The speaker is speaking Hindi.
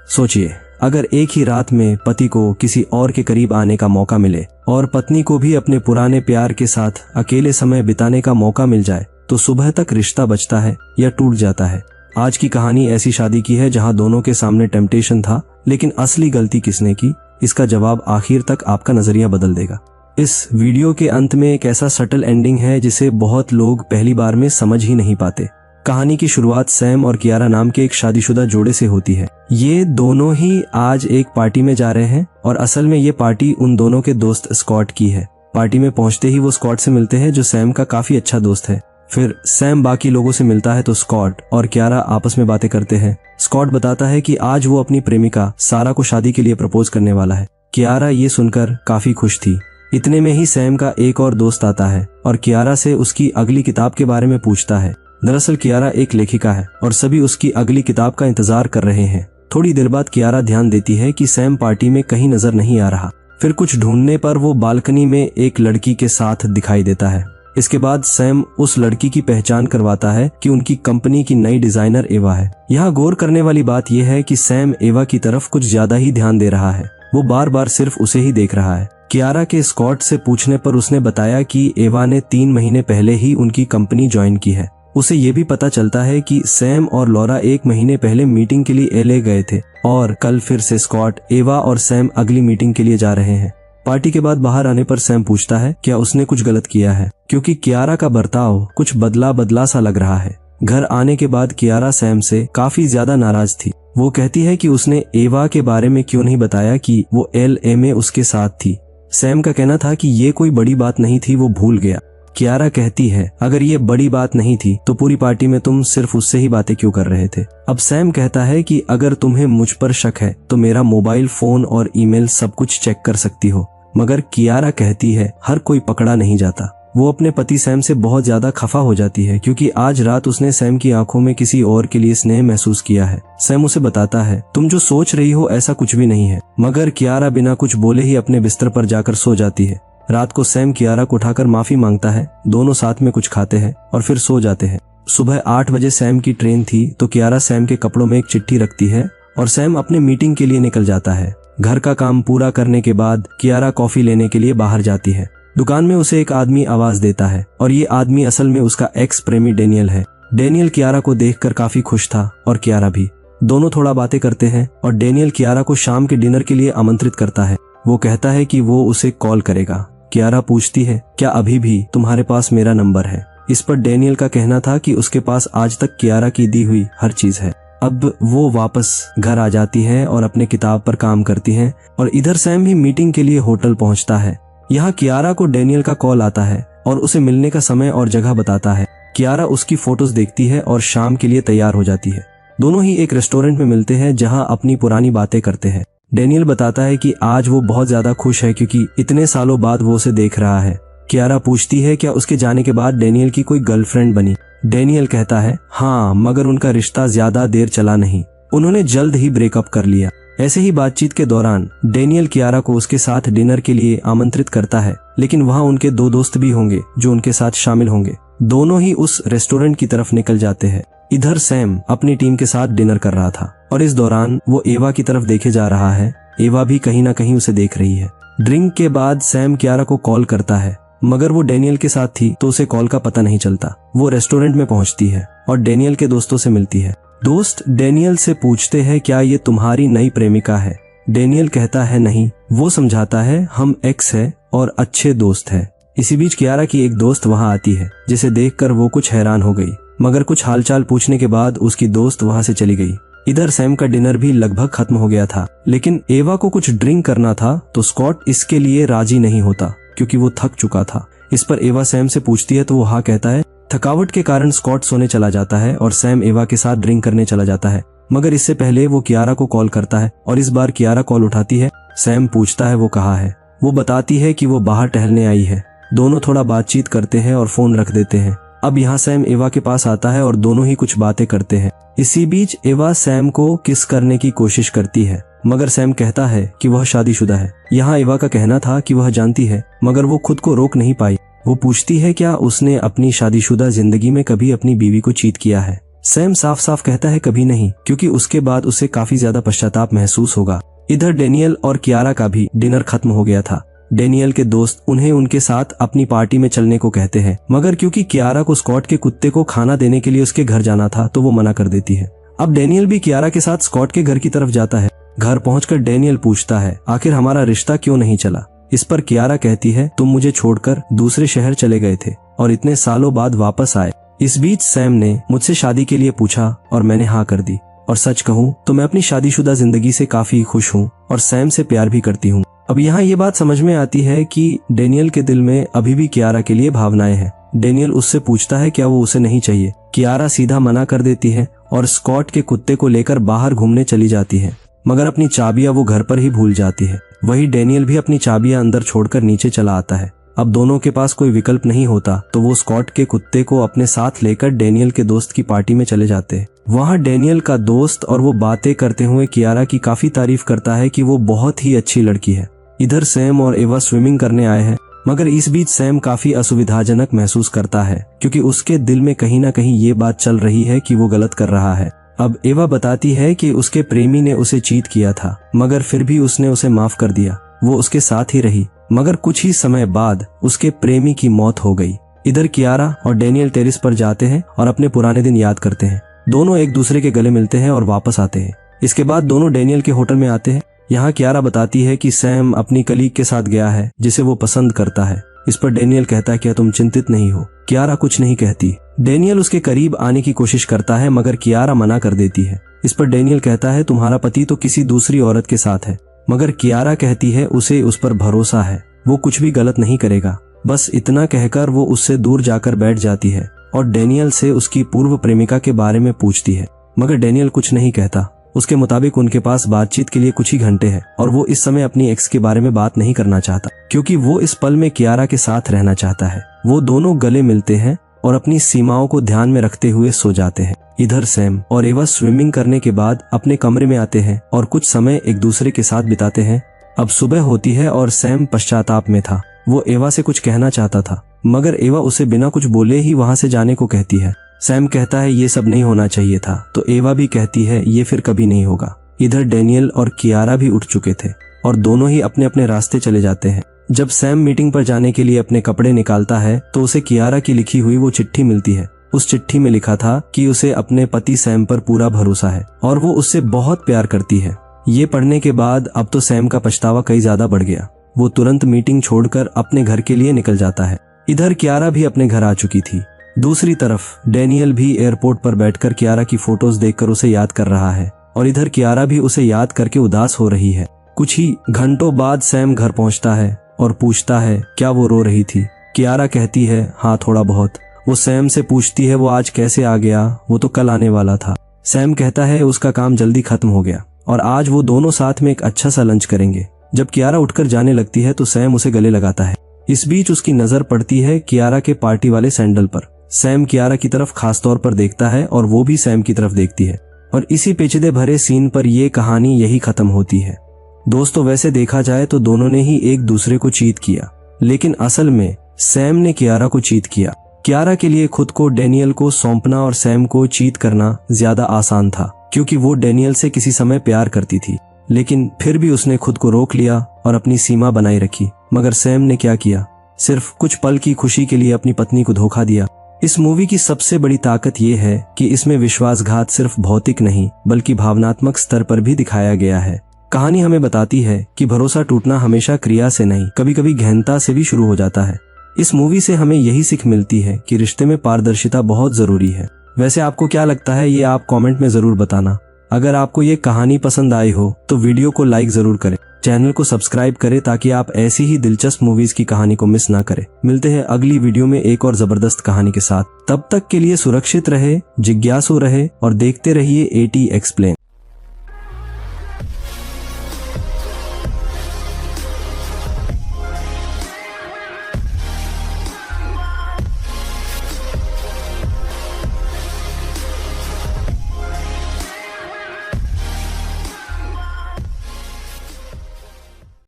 सोचिए, अगर एक ही रात में पति को किसी और के करीब आने का मौका मिले और पत्नी को भी अपने पुराने प्यार के साथ अकेले समय बिताने का मौका मिल जाए तो सुबह तक रिश्ता बचता है या टूट जाता है। आज की कहानी ऐसी शादी की है जहां दोनों के सामने टेम्पटेशन था, लेकिन असली गलती किसने की, इसका जवाब आखिर तक आपका नजरिया बदल देगा। इस वीडियो के अंत में एक ऐसा सटल एंडिंग है जिसे बहुत लोग पहली बार में समझ ही नहीं पाते। कहानी की शुरुआत सैम और कियारा नाम के एक शादीशुदा जोड़े से होती है। ये दोनों ही आज एक पार्टी में जा रहे हैं और असल में ये पार्टी उन दोनों के दोस्त स्कॉट की है। पार्टी में पहुंचते ही वो स्कॉट से मिलते हैं जो सैम का काफी अच्छा दोस्त है। फिर सैम बाकी लोगों से मिलता है तो स्कॉट और कियारा आपस में बातें करते हैं। स्कॉट बताता है कि आज वो अपनी प्रेमिका सारा को शादी के लिए प्रपोज करने वाला है। कियारा ये सुनकर काफी खुश थी। इतने में ही सैम का एक और दोस्त आता है और कियारा से उसकी अगली किताब के बारे में पूछता है। दरअसल कियारा एक लेखिका है और सभी उसकी अगली किताब का इंतजार कर रहे हैं। थोड़ी देर बाद कियारा ध्यान देती है कि सैम पार्टी में कहीं नजर नहीं आ रहा। फिर कुछ ढूंढने पर वो बालकनी में एक लड़की के साथ दिखाई देता है। इसके बाद सैम उस लड़की की पहचान करवाता है कि उनकी कंपनी की नई डिजाइनर एवा है। यहाँ गौर करने वाली बात यह है कि सैम एवा की तरफ कुछ ज्यादा ही ध्यान दे रहा है। वो बार बार सिर्फ उसे ही देख रहा है। कियारा के स्कॉट से पूछने पर उसने बताया कि एवा ने 3 महीने पहले ही उनकी कंपनी ज्वाइन की है। उसे ये भी पता चलता है कि सैम और लॉरा 1 महीने पहले मीटिंग के लिए एलए गए थे और कल फिर से स्कॉट, एवा और सैम अगली मीटिंग के लिए जा रहे हैं। पार्टी के बाद बाहर आने पर सैम पूछता है क्या उसने कुछ गलत किया है, क्योंकि कियारा का बर्ताव कुछ बदला सा लग रहा है। घर आने के बाद कियारा सैम से काफी ज्यादा नाराज थी। वो कहती है कि उसने एवा के बारे में क्यों नहीं बताया कि वो एलए में उसके साथ थी। सैम का कहना था कि ये कोई बड़ी बात नहीं थी, वो भूल गया। कियारा कहती है अगर ये बड़ी बात नहीं थी तो पूरी पार्टी में तुम सिर्फ उससे ही बातें क्यों कर रहे थे। अब सैम कहता है कि अगर तुम्हें मुझ पर शक है तो मेरा मोबाइल फोन और ईमेल सब कुछ चेक कर सकती हो। मगर कियारा कहती है हर कोई पकड़ा नहीं जाता। वो अपने पति सैम से बहुत ज्यादा खफा हो जाती है क्योंकि आज रात उसने सैम की आंखों में किसी और के लिए स्नेह महसूस किया है। सैम उसे बताता है तुम जो सोच रही हो ऐसा कुछ भी नहीं है। मगर कियारा बिना कुछ बोले ही अपने बिस्तर पर जाकर सो जाती है। रात को सैम कियारा को उठाकर माफी मांगता है। दोनों साथ में कुछ खाते हैं और फिर सो जाते हैं। सुबह 8 बजे सैम की ट्रेन थी तो कियारा सैम के कपड़ों में एक चिट्ठी रखती है और सैम अपने मीटिंग के लिए निकल जाता है। घर का काम पूरा करने के बाद कियारा कॉफी लेने के लिए बाहर जाती है। दुकान में उसे एक आदमी आवाज देता है और ये आदमी असल में उसका एक्स प्रेमी डेनियल है। डेनियल कियारा को देखकर काफी खुश था और कियारा भी। दोनों थोड़ा बातें करते हैं और डेनियल कियारा को शाम के डिनर के लिए आमंत्रित करता है। वो कहता है कि वो उसे कॉल करेगा। कियारा पूछती है क्या अभी भी तुम्हारे पास मेरा नंबर है। इस पर डेनियल का कहना था कि उसके पास आज तक कियारा की दी हुई हर चीज है। अब वो वापस घर आ जाती है और अपने किताब पर काम करती है और इधर सैम भी मीटिंग के लिए होटल पहुंचता है। यहाँ कियारा को डेनियल का कॉल आता है और उसे मिलने का समय और जगह बताता है। कियारा उसकी फोटोज देखती है और शाम के लिए तैयार हो जाती है। दोनों ही एक रेस्टोरेंट में मिलते हैं जहाँ अपनी पुरानी बातें करते हैं। डेनियल बताता है कि आज वो बहुत ज्यादा खुश है क्योंकि इतने सालों बाद वो उसे देख रहा है। कियारा पूछती है क्या उसके जाने के बाद डेनियल की कोई गर्लफ्रेंड बनी। डेनियल कहता है हाँ, मगर उनका रिश्ता ज्यादा देर चला नहीं, उन्होंने जल्द ही ब्रेकअप कर लिया। ऐसे ही बातचीत के दौरान डेनियल कियारा को उसके साथ डिनर के लिए आमंत्रित करता है, लेकिन वहाँ उनके 2 दोस्त भी होंगे जो उनके साथ शामिल होंगे। दोनों ही उस रेस्टोरेंट की तरफ निकल जाते हैं। इधर सैम अपनी टीम के साथ डिनर कर रहा था और इस दौरान वो एवा की तरफ देखे जा रहा है। एवा भी कहीं ना कहीं उसे देख रही है। ड्रिंक के बाद सैम कियारा को कॉल करता है, मगर वो डेनियल के साथ थी तो उसे कॉल का पता नहीं चलता। वो रेस्टोरेंट में पहुंचती है और डेनियल के दोस्तों से मिलती है। दोस्त डेनियल से पूछते हैं क्या ये तुम्हारी नई प्रेमिका है। डेनियल कहता है नहीं। वो समझाता है हम एक्स है और अच्छे दोस्त है। इसी बीच कियारा की एक दोस्त वहाँ आती है जिसे देखकर वो कुछ हैरान हो गई, मगर कुछ हालचाल पूछने के बाद उसकी दोस्त वहाँ से चली गई। इधर सैम का डिनर भी लगभग खत्म हो गया था, लेकिन एवा को कुछ ड्रिंक करना था तो स्कॉट इसके लिए राजी नहीं होता क्योंकि वो थक चुका था। इस पर एवा सैम से पूछती है तो वो हाँ कहता है। थकावट के कारण स्कॉट सोने चला जाता है और सैम एवा के साथ ड्रिंक करने चला जाता है, मगर इससे पहले वो कियारा को कॉल करता है और इस बार कियारा कॉल उठाती है। सैम पूछता है वो कहाँ है। वो बताती है कि वो बाहर टहलने आई है। दोनों थोड़ा बातचीत करते हैं और फोन रख देते हैं। अब यहाँ सैम एवा के पास आता है और दोनों ही कुछ बातें करते हैं। इसी बीच एवा सैम को किस करने की कोशिश करती है, मगर सैम कहता है कि वह शादीशुदा है। यहाँ एवा का कहना था कि वह जानती है, मगर वो खुद को रोक नहीं पाई। वो पूछती है क्या उसने अपनी शादीशुदा जिंदगी में कभी अपनी बीवी को चीट किया है। सैम साफ साफ कहता है कभी नहीं, क्योंकि उसके बाद उसे काफी ज्यादा पश्चाताप महसूस होगा। इधर डेनियल और कियारा का भी डिनर खत्म हो गया था। डेनियल के दोस्त उन्हें उनके साथ अपनी पार्टी में चलने को कहते हैं, मगर क्योंकि कियारा को स्कॉट के कुत्ते को खाना देने के लिए उसके घर जाना था तो वो मना कर देती है। अब डेनियल भी कियारा के साथ स्कॉट के घर की तरफ जाता है। घर पहुंचकर डेनियल पूछता है आखिर हमारा रिश्ता क्यों नहीं चला। इस पर कियारा कहती है तुम मुझे छोड़कर दूसरे शहर चले गए थे और इतने सालों बाद वापस आए। इस बीच सैम ने मुझसे शादी के लिए पूछा और मैंने हाँ कर दी, और सच कहूँ तो मैं अपनी शादीशुदा जिंदगी से काफी खुश हूँ और सैम से प्यार भी करती हूँ। अब यहाँ ये बात समझ में आती है कि डेनियल के दिल में अभी भी कियारा के लिए भावनाएं हैं। डेनियल उससे पूछता है क्या वो उसे नहीं चाहिए। कियारा सीधा मना कर देती है और स्कॉट के कुत्ते को लेकर बाहर घूमने चली जाती है, मगर अपनी चाबियां वो घर पर ही भूल जाती है। वही डेनियल भी अपनी चाबियां अंदर छोड़कर नीचे चला आता है। अब दोनों के पास कोई विकल्प नहीं होता तो वो स्कॉट के कुत्ते को अपने साथ लेकर डेनियल के दोस्त की पार्टी में चले जाते हैं। वहाँ डेनियल का दोस्त और वो बातें करते हुए कियारा की काफी तारीफ करता है कि वो बहुत ही अच्छी लड़की है। इधर सैम और एवा स्विमिंग करने आए हैं, मगर इस बीच सैम काफी असुविधाजनक महसूस करता है क्योंकि उसके दिल में कहीं ना कहीं ये बात चल रही है कि वो गलत कर रहा है। अब एवा बताती है कि उसके प्रेमी ने उसे चीट किया था, मगर फिर भी उसने उसे माफ कर दिया। वो उसके साथ ही रही, मगर कुछ ही समय बाद उसके प्रेमी की मौत हो गई। इधर कियारा और डेनियल टेरिस पर जाते हैं और अपने पुराने दिन याद करते हैं। दोनों एक दूसरे के गले मिलते हैं और वापस आते हैं। इसके बाद दोनों डेनियल के होटल में आते हैं। यहाँ कियारा बताती है कि सैम अपनी कलीग के साथ गया है जिसे वो पसंद करता है। इस पर डेनियल कहता है क्या तुम चिंतित नहीं हो। कियारा कुछ नहीं कहती। डेनियल उसके करीब आने की कोशिश करता है, मगर कियारा मना कर देती है। इस पर डेनियल कहता है तुम्हारा पति तो किसी दूसरी औरत के साथ है, मगर कियारा कहती है उसे उस पर भरोसा है, वो कुछ भी गलत नहीं करेगा। बस इतना कहकर वो उससे दूर जाकर बैठ जाती है और डेनियल से उसकी पूर्व प्रेमिका के बारे में पूछती है, मगर डेनियल कुछ नहीं कहता। उसके मुताबिक उनके पास बातचीत के लिए कुछ ही घंटे हैं और वो इस समय अपनी एक्स के बारे में बात नहीं करना चाहता, क्योंकि वो इस पल में कियारा के साथ रहना चाहता है। वो दोनों गले मिलते हैं और अपनी सीमाओं को ध्यान में रखते हुए सो जाते हैं। इधर सैम और एवा स्विमिंग करने के बाद अपने कमरे में आते हैं और कुछ समय एक दूसरे के साथ बिताते हैं। अब सुबह होती है और सैम पश्चाताप में था। वो एवा से कुछ कहना चाहता था, मगर एवा उसे बिना कुछ बोले ही वहां से जाने को कहती है। सैम कहता है ये सब नहीं होना चाहिए था, तो एवा भी कहती है ये फिर कभी नहीं होगा। इधर डेनियल और कियारा भी उठ चुके थे और दोनों ही अपने अपने रास्ते चले जाते हैं। जब सैम मीटिंग पर जाने के लिए अपने कपड़े निकालता है तो उसे कियारा की लिखी हुई वो चिट्ठी मिलती है। उस चिट्ठी में लिखा था कि उसे अपने पति सैम पर पूरा भरोसा है और वो उससे बहुत प्यार करती है। ये पढ़ने के बाद अब तो सैम का पछतावा कई ज्यादा बढ़ गया। वो तुरंत मीटिंग छोड़कर अपने घर के लिए निकल जाता है। इधर कियारा भी अपने घर आ चुकी थी। दूसरी तरफ डेनियल भी एयरपोर्ट पर बैठकर कियारा की फोटोज देखकर उसे याद कर रहा है और इधर कियारा भी उसे याद करके उदास हो रही है। कुछ ही घंटों बाद सैम घर पहुंचता है और पूछता है क्या वो रो रही थी। कियारा कहती है हाँ थोड़ा बहुत। वो सैम से पूछती है वो आज कैसे आ गया, वो तो कल आने वाला था। सैम कहता है उसका काम जल्दी खत्म हो गया और आज वो दोनों साथ में एक अच्छा सा लंच करेंगे। जब कियारा उठकर जाने लगती है तो सैम उसे गले लगाता है। इस बीच उसकी नजर पड़ती है कियारा के पार्टी वाले सैंडल पर। सैम कियारा की तरफ खास तौर पर देखता है और वो भी सैम की तरफ देखती है और इसी पेचीदे भरे सीन पर ये कहानी यही खत्म होती है। दोस्तों वैसे देखा जाए तो दोनों ने ही एक दूसरे को चीट किया, लेकिन असल में सैम ने कियारा को चीट किया। कियारा के लिए खुद को डेनियल को सौंपना और सैम को चीट करना ज्यादा आसान था, क्योंकि वो डेनियल से किसी समय प्यार करती थी, लेकिन फिर भी उसने खुद को रोक लिया और अपनी सीमा बनाए रखी। मगर सैम ने क्या किया, सिर्फ कुछ पल की खुशी के लिए अपनी पत्नी को धोखा दिया। इस मूवी की सबसे बड़ी ताकत ये है कि इसमें विश्वासघात सिर्फ भौतिक नहीं बल्कि भावनात्मक स्तर पर भी दिखाया गया है। कहानी हमें बताती है कि भरोसा टूटना हमेशा क्रिया से नहीं, कभी कभी गहनता से भी शुरू हो जाता है। इस मूवी से हमें यही सीख मिलती है कि रिश्ते में पारदर्शिता बहुत जरूरी है। वैसे आपको क्या लगता है ये आप कमेंट में जरूर बताना। अगर आपको ये कहानी पसंद आई हो तो वीडियो को लाइक जरूर करें, चैनल को सब्सक्राइब करें ताकि आप ऐसी ही दिलचस्प मूवीज की कहानी को मिस ना करें। मिलते हैं अगली वीडियो में एक और जबरदस्त कहानी के साथ। तब तक के लिए सुरक्षित रहे, जिज्ञासु रहे और देखते रहिए AT एक्सप्लेन।